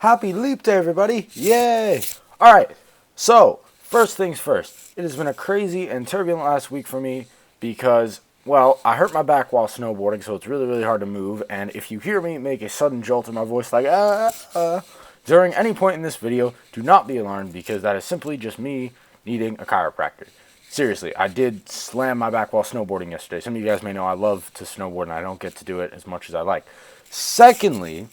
Happy Leap Day, everybody! Yay! Alright, so, first things first. It has been a crazy and turbulent last week for me because, well, I hurt my back while snowboarding, so it's really, really hard to move. And if you hear me make a sudden jolt in my voice like, during any point in this video, do not be alarmed because that is simply just me needing a chiropractor. Seriously, I did slam my back while snowboarding yesterday. Some of you guys may know I love to snowboard and I don't get to do it as much as I like. Secondly,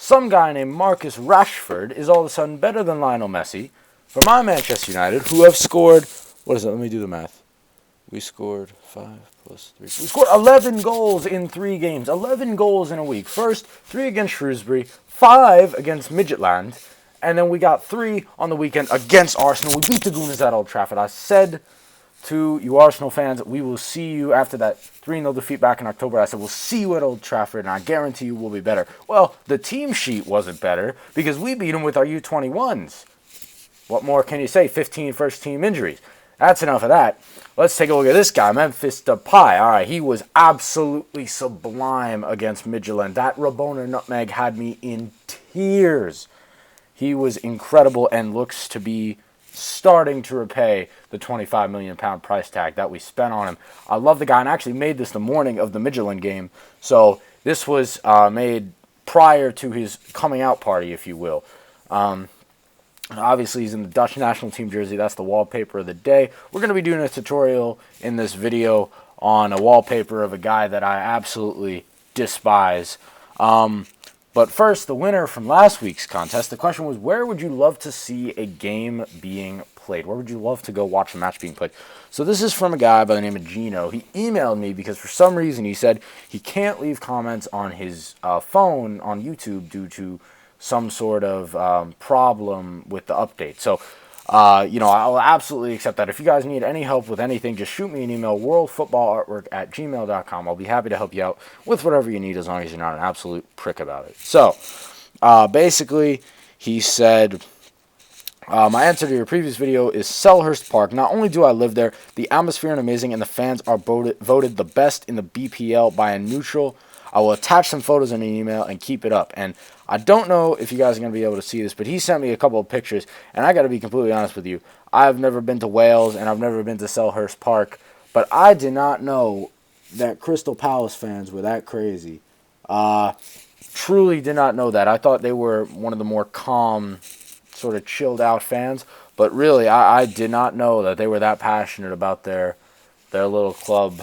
some guy named Marcus Rashford is all of a sudden better than Lionel Messi for my Manchester United, who have scored, what is it? Let me do the math. We scored 5 plus 3. We scored 11 goals in 3 games. 11 goals in a week. First, 3 against Shrewsbury, 5 against Midgetland, and then we got 3 on the weekend against Arsenal. We beat the Gooners at Old Trafford. I said to you Arsenal fans, we will see you after that 3-0 defeat back in October. I said, we'll see you at Old Trafford, and I guarantee you we'll be better. Well, the team sheet wasn't better because we beat them with our U21s. What more can you say? 15 first-team injuries. That's enough of that. Let's take a look at this guy, Memphis Depay. All right, he was absolutely sublime against Midgetland. That Rabona nutmeg had me in tears. He was incredible and looks to be starting to repay the £25 million price tag that we spent on him. I love the guy, and I actually made this the morning of the Midgetland game. So this was made prior to his coming out party, if you will. Obviously, he's in the Dutch national team jersey. That's the wallpaper of the day. We're going to be doing a tutorial in this video on a wallpaper of a guy that I absolutely despise. But first, the winner from last week's contest, the question was, where would you love to see a game being played? Where would you love to go watch a match being played? So this is from a guy by the name of Gino. He emailed me because for some reason he said he can't leave comments on his phone on YouTube due to some sort of problem with the update. So, I'll absolutely accept that. If you guys need any help with anything, just shoot me an email, worldfootballartwork@gmail.com. I'll be happy to help you out with whatever you need as long as you're not an absolute prick about it. So, basically, he said, my answer to your previous video is Selhurst Park. Not only do I live there, the atmosphere is amazing and the fans are voted the best in the BPL by a neutral. I will attach some photos in an email and keep it up. And I don't know if you guys are going to be able to see this, but he sent me a couple of pictures, and I got to be completely honest with you. I've never been to Wales, and I've never been to Selhurst Park, but I did not know that Crystal Palace fans were that crazy. Truly did not know that. I thought they were one of the more calm, sort of chilled out fans, but really, I did not know that they were that passionate about their little club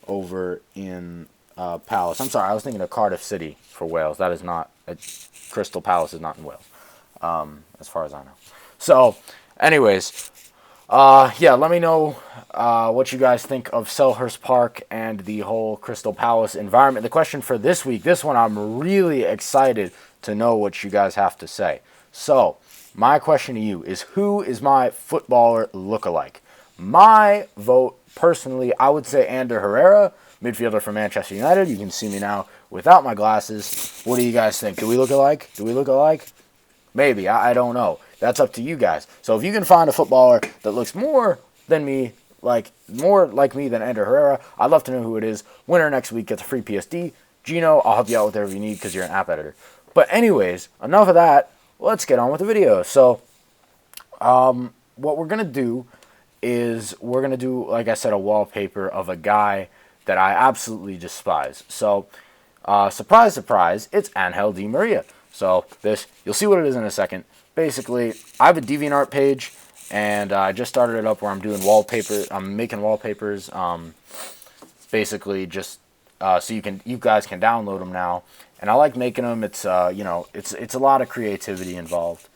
over in Palace. I'm sorry, I was thinking of Cardiff City for Wales. That is not, Crystal Palace is not in Wales, as far as I know. So, anyways, let me know what you guys think of Selhurst Park and the whole Crystal Palace environment. The question for this week, this one I'm really excited to know what you guys have to say. So, my question to you is, who is my footballer lookalike? My vote, personally, I would say Ander Herrera, midfielder for Manchester United. You can see me now without my glasses. What do you guys think? Do we look alike? Do we look alike? Maybe. I don't know. That's up to you guys. So if you can find a footballer that looks more like me than Ander Herrera, I'd love to know who it is. Winner next week gets a free PSD. Gino, I'll help you out with whatever you need because you're an app editor. But anyways, enough of that. Let's get on with the video. So what we're going to do is we're going to do, like I said, a wallpaper of a guy that I absolutely despise. So, surprise, surprise, it's Angel Di Maria. So, you'll see what it is in a second. Basically, I have a DeviantArt page, and I just started it up where I'm doing wallpaper. I'm making wallpapers, basically just so you guys can download them now. And I like making them. It's it's a lot of creativity involved.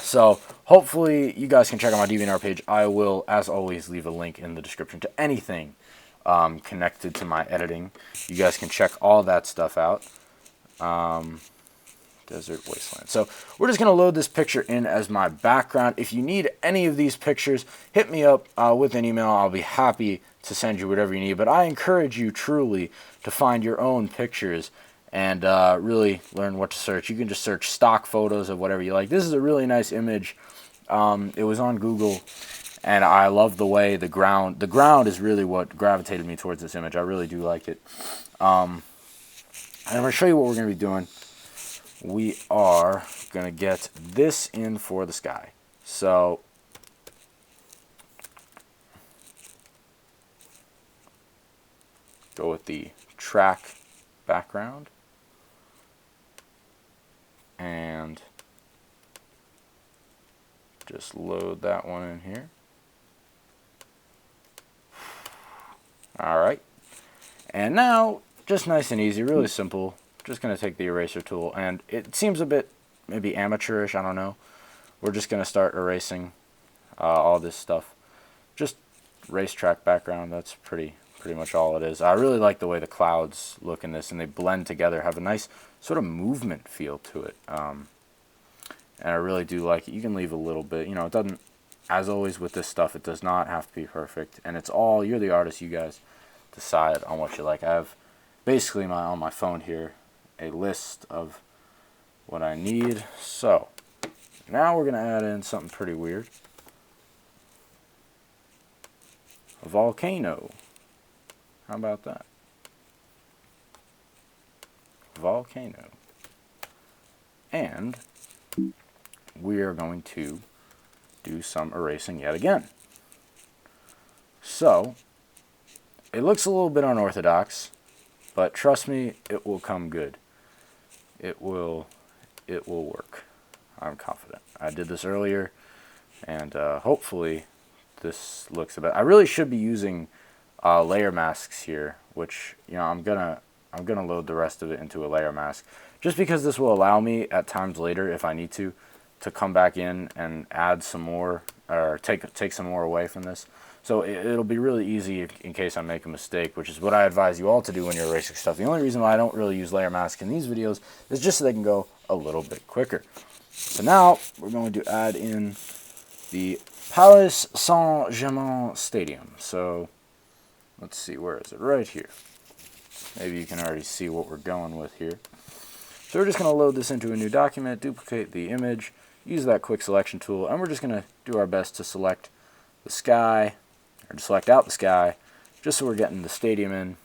So hopefully you guys can check out my DeviantArt page. I will, as always, leave a link in the description to anything connected to my editing. You guys can check all that stuff out. Desert Wasteland. So we're just going to load this picture in as my background. If you need any of these pictures, hit me up with an email. I'll be happy to send you whatever you need. But I encourage you truly to find your own pictures and really learn what to search. You can just search stock photos of whatever you like. This is a really nice image. It was on Google, and I love the way the ground is really what gravitated me towards this image. I really do like it. And I'm going to show you what we're going to be doing. We are going to get this in for the sky. So go with the track background. And just load that one in here. Alright. And now, just nice and easy, really simple. Just going to take the eraser tool, and it seems a bit maybe amateurish, I don't know. We're just going to start erasing all this stuff. Just racetrack background, that's pretty much all it is. I really like the way the clouds look in this, and they blend together, have a nice sort of movement feel to it. And I really do like it. You can leave a little bit, you know, it doesn't, as always with this stuff, it does not have to be perfect. And it's all, you're the artist, you guys decide on what you like. I have basically on my phone here a list of what I need. So now we're going to add in something pretty weird. A volcano. How about that? Volcano. And we are going to do some erasing yet again. So it looks a little bit unorthodox, but trust me, it will come good. It will work. I'm confident. I did this earlier, and hopefully this looks a bit. I really should be using layer masks here, which, you know, I'm gonna load the rest of it into a layer mask, just because this will allow me at times later, if I need to come back in and add some more, or take some more away from this. So it'll be really easy in case I make a mistake, which is what I advise you all to do when you're erasing stuff. The only reason why I don't really use layer masks in these videos is just so they can go a little bit quicker. So now we're going to add in the Paris Saint-Germain Stadium. So let's see, where is it? Right here. Maybe you can already see what we're going with here. So we're just going to load this into a new document, duplicate the image, use that quick selection tool, and we're just going to do our best to select the sky, or to select out the sky, just so we're getting the stadium in,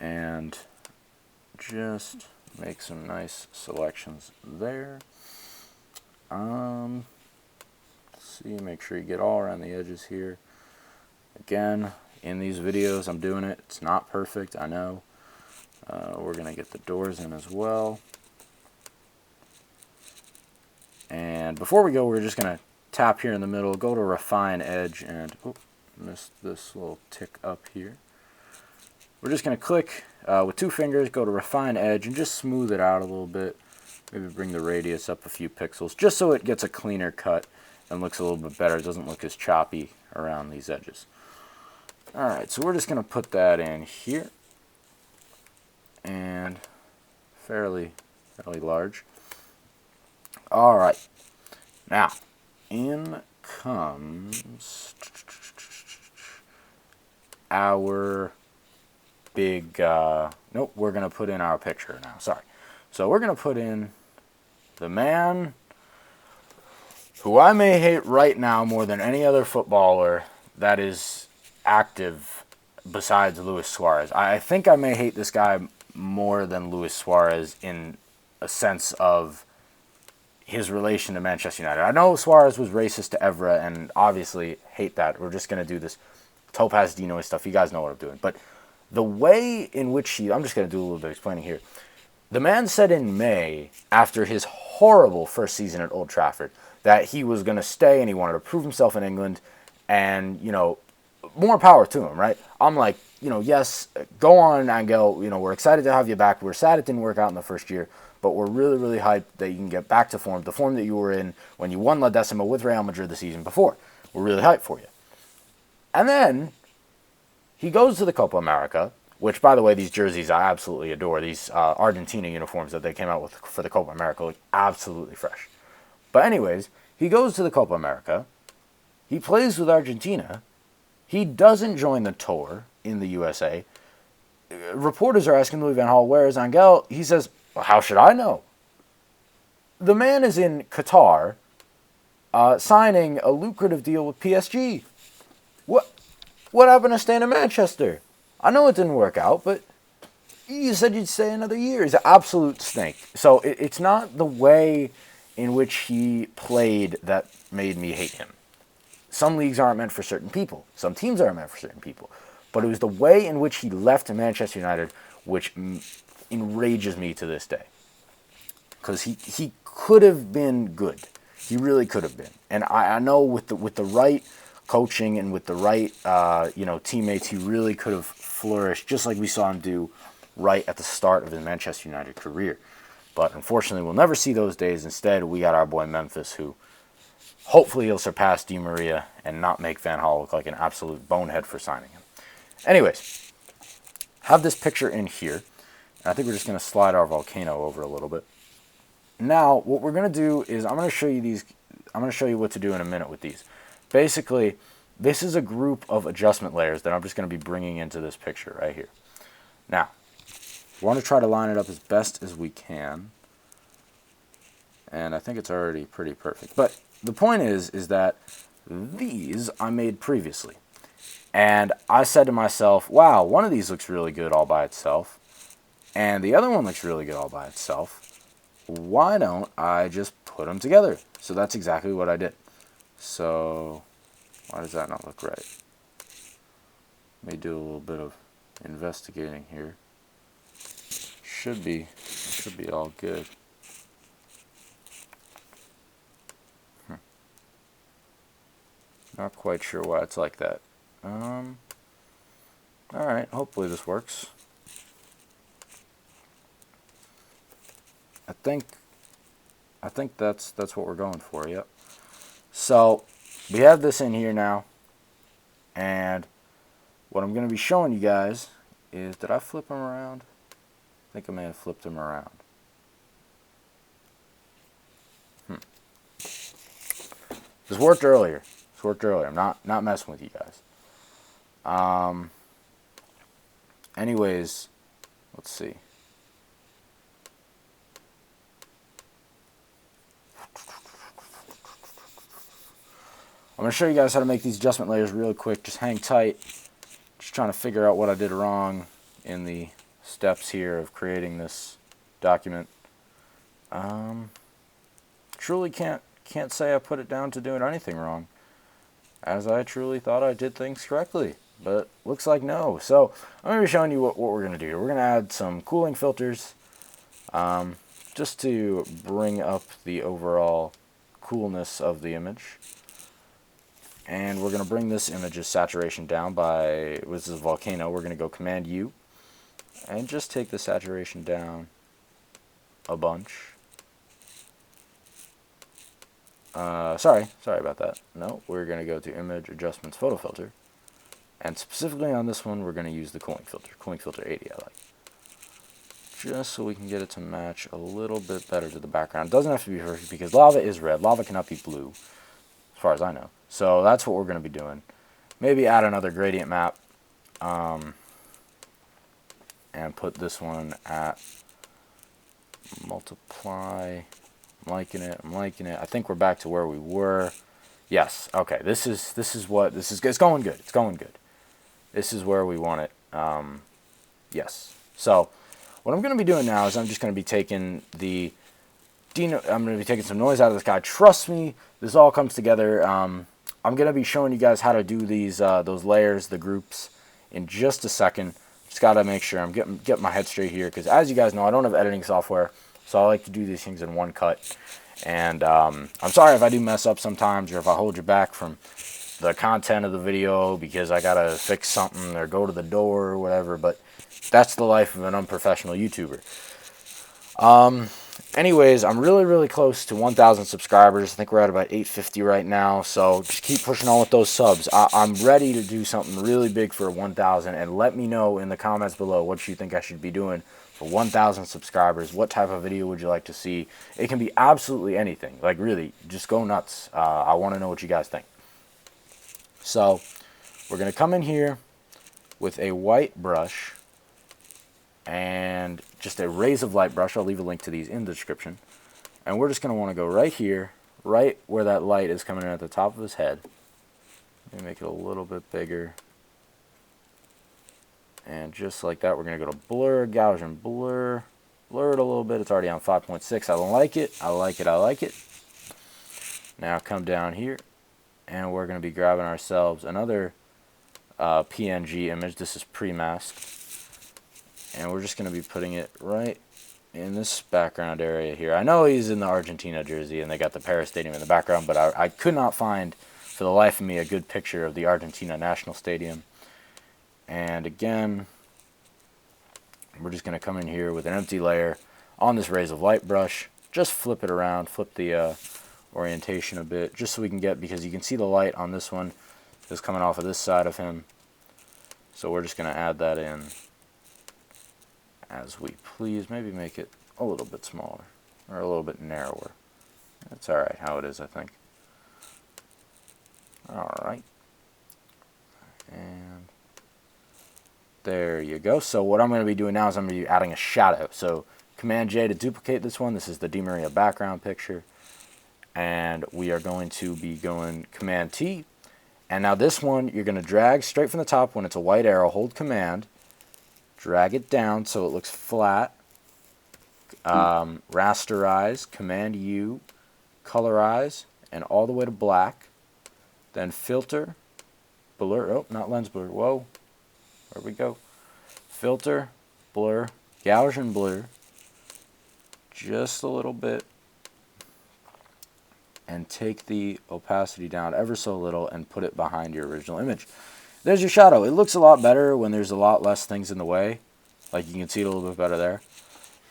and just make some nice selections there. Let's see, make sure you get all around the edges here. Again, in these videos I'm doing it, it's not perfect, I know. We're going to get the doors in as well. And before we go, we're just going to tap here in the middle, go to refine edge, and missed this little tick up here. We're just going to click with 2 fingers, go to refine edge, and just smooth it out a little bit. Maybe bring the radius up a few pixels, just so it gets a cleaner cut and looks a little bit better. It doesn't look as choppy around these edges. Alright, so we're just going to put that in here, and fairly large. Alright, now in comes our big, nope, we're going to put in our picture now, sorry. So we're going to put in the man who I may hate right now more than any other footballer that is active besides Luis Suarez. I think I may hate this guy more than Luis Suarez in a sense of his relation to Manchester United. I know Suarez was racist to Evra, and obviously hate that. We're just going to do this Topaz Dino stuff. You guys know what I'm doing. But the way in which I'm just going to do a little bit of explaining here. The man said in May, after his horrible first season at Old Trafford, that he was going to stay and he wanted to prove himself in England, and, you know, more power to him, right? I'm like, you know, yes, go on, Angel. You know, we're excited to have you back. We're sad it didn't work out in the first year, but we're really, really hyped that you can get back to form, the form that you were in when you won La Decima with Real Madrid the season before. We're really hyped for you. And then he goes to the Copa America, which, by the way, these jerseys I absolutely adore. These Argentina uniforms that they came out with for the Copa America look absolutely fresh. But anyways, he goes to the Copa America. He plays with Argentina. He doesn't join the tour in the USA. Reporters are asking Louis van Gaal, where is Angel? He says, well, how should I know? The man is in Qatar signing a lucrative deal with PSG. What happened to staying in Manchester? I know it didn't work out, but You said you'd stay another year. He's an absolute snake. So it's not the way in which he played that made me hate him. Some leagues aren't meant for certain people. Some teams aren't meant for certain people. But it was the way in which he left Manchester United which enrages me to this day. Because he could have been good. He really could have been. And I know with the right coaching and with the right teammates, he really could have flourished, just like we saw him do right at the start of his Manchester United career. But unfortunately, we'll never see those days. Instead, we got our boy Memphis, who hopefully he'll surpass Di Maria and not make Van Gaal look like an absolute bonehead for signing him. Anyways, have this picture in here. And I think we're just going to slide our Volcano over a little bit. Now, what we're going to do is I'm going to show you these. I'm going to show you what to do in a minute with these. Basically, this is a group of adjustment layers that I'm just going to be bringing into this picture right here. Now, we want to try to line it up as best as we can. And I think it's already pretty perfect. But the point is that these I made previously. And I said to myself, wow, one of these looks really good all by itself. And the other one looks really good all by itself. Why don't I just put them together? So that's exactly what I did. So why does that not look right? Let me do a little bit of investigating here. Should be all good. Not quite sure why it's like that. Alright, hopefully this works. I think that's what we're going for, yep. So we have this in here now, and what I'm going to be showing you guys is, did I flip them around? I think I may have flipped them around. This worked earlier. I'm not messing with you guys. Anyways, let's see. I'm going to show you guys how to make these adjustment layers real quick. Just hang tight. Just trying to figure out what I did wrong in the steps here of creating this document. Truly can't say I put it down to doing anything wrong, as I truly thought I did things correctly, but looks like no. So I'm going to be showing you what we're going to do here. We're going to add some cooling filters just to bring up the overall coolness of the image. And we're going to bring this image's saturation down by, this is Volcano, we're going to go Command U and just take the saturation down a bunch. Sorry about that. No, we're going to go to Image Adjustments Photo Filter, and specifically on this one we're going to use the cooling filter 80 I like, just so we can get it to match a little bit better to the background. It doesn't have to be perfect because lava is red. Lava cannot be blue, as far as I know. So that's what we're going to be doing. Maybe add another gradient map, and put this one at multiply. I'm liking it. I think we're back to where we were. Yes. Okay. This is it's going good. It's going good. This is where we want it. Yes. So what I'm going to be doing now is I'm just going to be taking I'm going to be taking some noise out of this guy. Trust me, this all comes together. I'm going to be showing you guys how to do these those layers, the groups, in just a second. Just got to make sure I'm getting my head straight here, because as you guys know, I don't have editing software, so I like to do these things in one cut. And I'm sorry if I do mess up sometimes, or if I hold you back from the content of the video because I got to fix something or go to the door or whatever, but that's the life of an unprofessional YouTuber. Anyways, I'm really close to 1,000 subscribers. I think we're at about 850 right now, so just keep pushing on with those subs. I'm ready to do something really big for 1,000, and let me know in the comments below what you think I should be doing for 1,000 subscribers. What type of video would you like to see? It can be absolutely anything. Like, really, just go nuts. I want to know what you guys think. So we're going to come in here with a white brush and just a rays of light brush. I'll leave a link to these in the description. And we're just going to want to go right here, right where that light is coming in at the top of his head. Let me make it a little bit bigger. And just like that, we're going to go to blur, Gaussian blur. Blur it a little bit. It's already on 5.6. I like it. I like it. I like it. Now come down here, and we're going to be grabbing ourselves another PNG image. This is pre-masked. And we're just going to be putting it right in this background area here. I know he's in the Argentina jersey, and they got the Paris Stadium in the background, but I could not find, for the life of me, a good picture of the Argentina National Stadium. And again, we're just going to come in here with an empty layer on this Rays of Light brush. Just flip it around, flip the orientation a bit, just so we can get, because you can see the light on this one is coming off of this side of him. So we're just going to add that in as we please. Maybe make it a little bit smaller, or a little bit narrower. That's alright how it is, I think. Alright. And there you go. So what I'm going to be doing now is I'm going to be adding a shadow. So Command J to duplicate this one. This is the Di Maria background picture. And we are going to be going Command T. And now this one, you're going to drag straight from the top when it's a white arrow. Hold Command. Drag it down so it looks flat. Rasterize. Command U. Colorize. And all the way to black. Then filter. Blur. Oh, not lens blur. Whoa. There we go. Filter, blur, Gaussian blur, just a little bit, and take the opacity down ever so little and put it behind your original image. There's your shadow. It looks a lot better when there's a lot less things in the way. Like you can see it a little bit better there.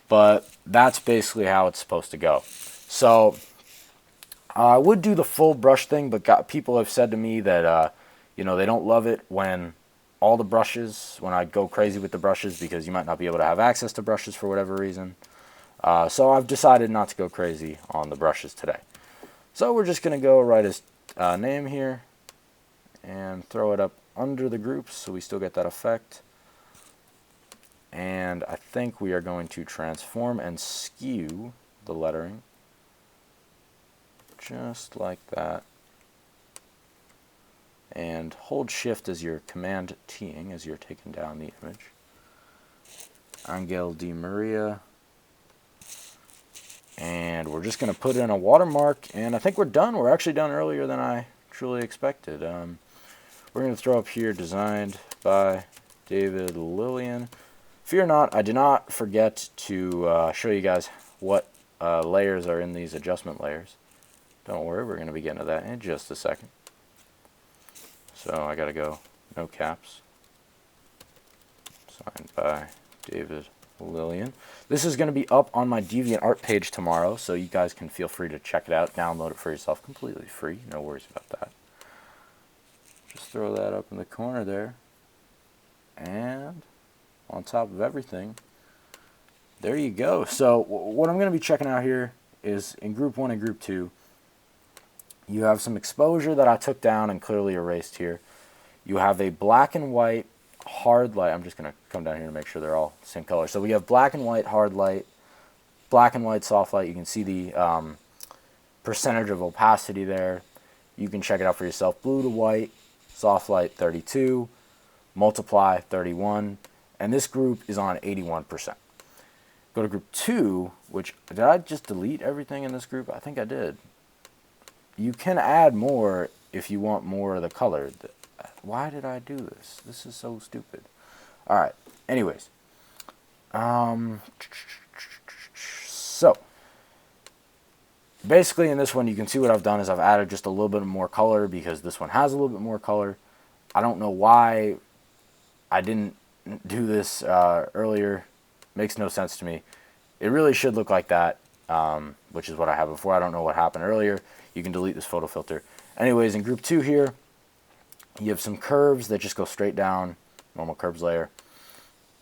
But that's basically how it's supposed to go. So I would do the full brush thing, but people have said to me that you know, they don't love it when all the brushes, when I go crazy with the brushes, because you might not be able to have access to brushes for whatever reason. So I've decided not to go crazy on the brushes today. So we're just going to go write his name here and throw it up under the groups so we still get that effect. And I think we are going to transform and skew the lettering just like that. And hold Shift as you're Command T-ing as you're taking down the image. Angel Di Maria. And we're just going to put in a watermark, and I think we're done. We're actually done earlier than I truly expected. We're going to throw up here, designed by David Lillian. Fear not, I did not forget to show you guys what layers are in these adjustment layers. Don't worry, we're going to be getting to that in just a second. So I gotta go, no caps. Signed by David Lillian. This is gonna be up on my DeviantArt page tomorrow, so you guys can feel free to check it out, download it for yourself, completely free, no worries about that. Just throw that up in the corner there. And on top of everything, there you go. So what I'm gonna be checking out here is in group 1 and group 2, you have some exposure that I took down and clearly erased here. You have a black and white hard light. I'm just going to come down here to make sure they're all the same color. So we have black and white hard light, black and white soft light. You can see the percentage of opacity there. You can check it out for yourself. Blue to white, soft light 32, multiply 31, and this group is on 81%. Go to group 2, which, did I just delete everything in this group? I think I did. You can add more if you want more of the color. Why did I do this? This is so stupid. Alright, anyways. So, basically in this one you can see what I've done is I've added just a little bit more color because this one has a little bit more color. I don't know why I didn't do this earlier. Makes no sense to me. It really should look like that, which is what I have before. I don't know what happened earlier. You can delete this photo filter. Anyways, in group 2 here, you have some curves that just go straight down, normal curves layer.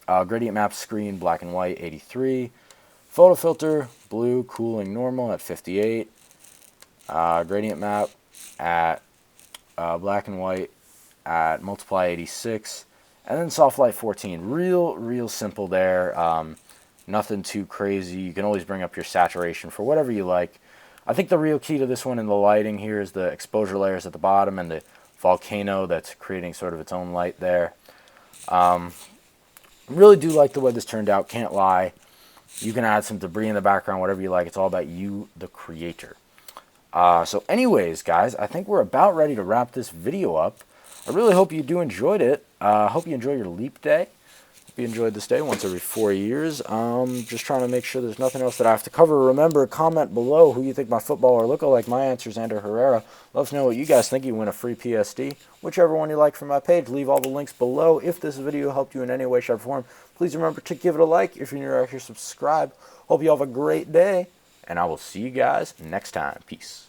Gradient map screen, black and white, 83. Photo filter, blue, cooling, normal at 58. Gradient map at black and white at multiply 86. And then soft light 14. Real simple there. Nothing too crazy. You can always bring up your saturation for whatever you like. I think the real key to this one in the lighting here is the exposure layers at the bottom and the volcano that's creating sort of its own light there. Really do like the way this turned out, can't lie. You can add some debris in the background, whatever you like. It's all about you, the creator. So anyways, guys, I think we're about ready to wrap this video up. I really hope you do enjoyed it. Hope you enjoy your leap day. Hope you enjoyed this day once every 4 years. Just trying to make sure there's nothing else that I have to cover. Remember, comment below who you think my footballer look like. My answer is Ander Herrera. Love to know what you guys think. You win a free PSD. Whichever one you like from my page, leave all the links below. If this video helped you in any way, shape, or form, please remember to give it a like. If you're new here, subscribe. Hope you have a great day, and I will see you guys next time. Peace.